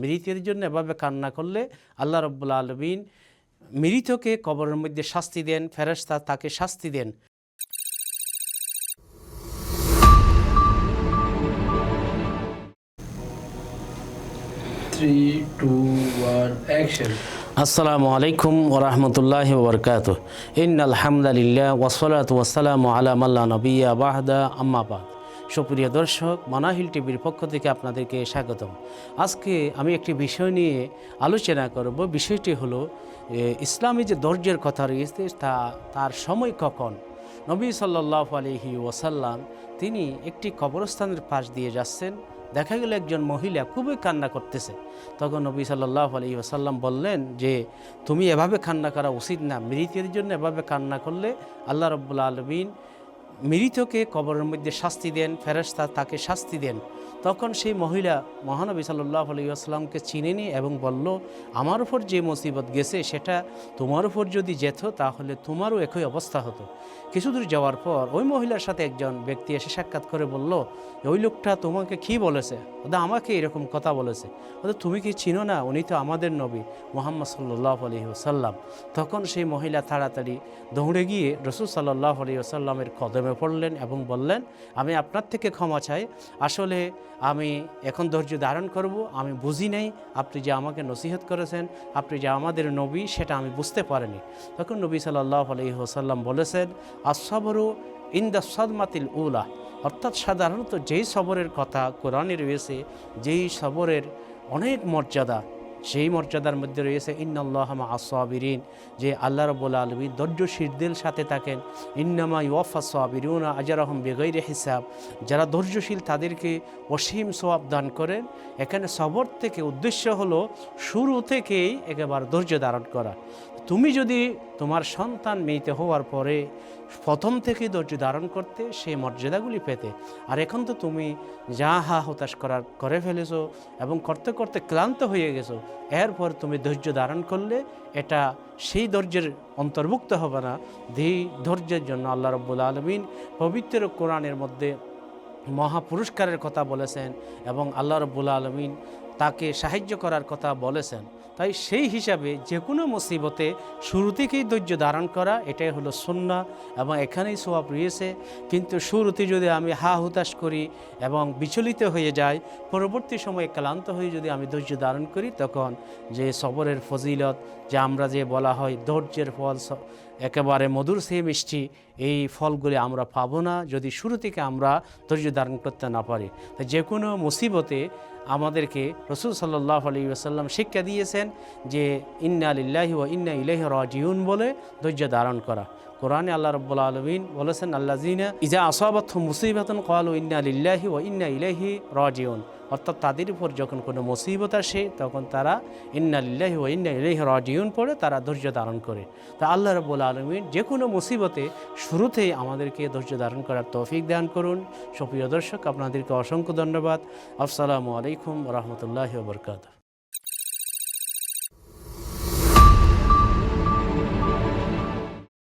মৃতের জন্য এভাবে কান্না করলে আল্লাহ রাব্বুল আলামিন মৃতকে কবরের মধ্যে শাস্তি দেন, ফেরেশতা তাকে শাস্তি দেন। 3, 2, 1, action. আসসালামু আলাইকুম ওয়া রাহমাতুল্লাহি ওয়া বারাকাতুহু। ইন্নাল হামদালিল্লাহ ওয়াসসালাতু ওয়াসসালামু আলা মান লা নাবিয়্যা বা'দা, আম্মা বা'দ। সুপ্রিয় দর্শক, মানাহিল টিভির পক্ষ থেকে আপনাদেরকে স্বাগতম। আজকে আমি একটি বিষয় নিয়ে আলোচনা করব। বিষয়টি হলো ইসলামী যে ধৈর্যের কথা রয়েছে তার সময় কখন। নবী সাল্লাল্লাহু আলাইহি ওয়াসাল্লাম তিনি একটি কবরস্থানের পাশ দিয়ে যাচ্ছেন। দেখা গেল একজন মহিলা খুবই কান্না করতেছে। তখন নবী সাল্লাল্লাহু আলাইহি ওয়াসাল্লাম বললেন যে তুমি এভাবে কান্না করা উচিত না, মৃতের জন্য এভাবে কান্না করলে আল্লাহ রাব্বুল আলামিন মৃতকে কবরের মধ্যে শাস্তি দেন, ফেরেশতা তাকে শাস্তি দেন। তখন সেই মহিলা মহানবী সাল্লাল্লাহু আলাইহি ওয়াসাল্লামকে চিনে নি এবং বলল, আমার উপর যে মুসিবত গেছে সেটা তোমার উপর যদি যেত তাহলে তোমারও একই অবস্থা হতো। কিছু দূর যাওয়ার পর ওই মহিলার সাথে একজন ব্যক্তি এসে সাক্ষাৎ করে বলল, ওই লোকটা তোমাকে কি বলেছে? ওটা আমাকে এরকম কথা বলেছে। ওটা তুমি কি চিনো না? উনি তো আমাদের নবী মুহাম্মদ সাল্লাল্লাহু আলাইহি ওয়াসাল্লাম। তখন সেই মহিলা তাড়াতাড়ি দৌড়ে গিয়ে রাসূল সাল্লাল্লাহু আলাইহি ওয়াসাল্লামের কদমে পড়লেন এবং বললেন, আমি আপনার থেকে ক্ষমা চাই, আসলে আমি এখন ধৈর্য ধারণ করব, আমি বুঝি নাই, আপনি যে আমাকে নসিহত করেছেন, আপনি যে আমাদের নবী সেটা আমি বুঝতে পারিনি। তখন নবী সাল্লাল্লাহু আলাইহি ওয়াসাল্লাম বলেছেন, আসসাবরু ইনদা সাদমাতিল উলা, অর্থাৎ সাধারণত যেই সবরের কথা কোরআনে রয়েছে, যেই সবরের অনেক মর্যাদা, সেই মর্যাদার মধ্যে রয়েছে ইন্নাল্লাহা মা'আস সাবিরিন, যে আল্লাহ রাব্বুল আলামিন ধৈর্যশীলদের সাথে থাকেন। ইন্নামা ইউওয়াফাস সাবিরুনা আজরাহুম বিগাইরি হিসাব, যারা ধৈর্যশীল তাদেরকে অসীম সওয়াব দান করেন। এখানে সবর থেকে উদ্দেশ্য হলো শুরু থেকেই একেবারে ধৈর্য ধারণ করা। তুমি যদি তোমার সন্তান মৃত হওয়ার পরে প্রথম থেকে ধৈর্য ধারণ করতে, সেই মর্যাদাগুলি পেতে, আর এখন তো তুমি যা হতাশ করে ফেলেছো এবং করতে করতে ক্লান্ত হয়ে গেছো, এরপর তুমি ধৈর্য ধারণ করলে এটা সেই ধৈর্যের অন্তর্ভুক্ত হবে না। যেই ধৈর্যের জন্য আল্লাহ রাব্বুল আলামিন পবিত্র কোরআনের মধ্যে মহা পুরস্কারের কথা বলেছেন এবং আল্লাহ রাব্বুল আলামিন তাকে সাহায্য করার কথা বলেছেন। তাই সেই হিসাবে যে কোনো মুসিবতে শুরু থেকেই ধৈর্য ধারণ করা, এটাই হলো সুন্নাহ এবং এখানেই সওয়াব রয়েছে। কিন্তু শুরুতে যদি আমি হুতাশ করি এবং বিচলিত হয়ে যাই, পরবর্তী সময়ে ক্লান্ত হয়ে যদি আমি ধৈর্য ধারণ করি, তখন যে সবরের ফজিলত, যে আমরা যে বলা হয় ধৈর্যের ফল একেবারে মধুর সে মিষ্টি, এই ফলগুলি আমরা পাবো না যদি শুরু থেকে আমরা ধৈর্য ধারণ করতে না পারি। তাই যে কোনো মুসিবতে আমাদেরকে রাসূল সাল্লাল্লাহু আলাইহি ওয়াসাল্লাম শিক্ষা দিয়েছেন যে ইন্না লিল্লাহি ওয়া ইন্না ইলাইহি রাজিউন বলে ধৈর্য ধারণ করা। কোরআনে আল্লাহ রাব্বুল আলামিন বলেছেন, আল্লাযিনা ইযা আসাবাতহুম মুসিবাতুন ক্বালু ইন্না লিল্লাহি ওয়া ইন্না ইলাইহি রাজিউন, অর্থাৎ তাদের উপর যখন কোনো মুসিবত আসে তখন তারা ইন্না লিল্লাহি ওয়া ইন্না ইলাইহি রাজিউন পড়ে তারা ধৈর্য ধারণ করে। তা আল্লাহ রাব্বুল আলামিন যে কোনো মুসিবতে শুরুতেই আমাদেরকে ধৈর্য ধারণ করার তৌফিক দান করুন। সুপ্রিয় দর্শক, আপনাদেরকে অসংখ্য ধন্যবাদ। আসসালামু আলাইকুম ওয়া রাহমাতুল্লাহি ওয়া বারাকাতুহু।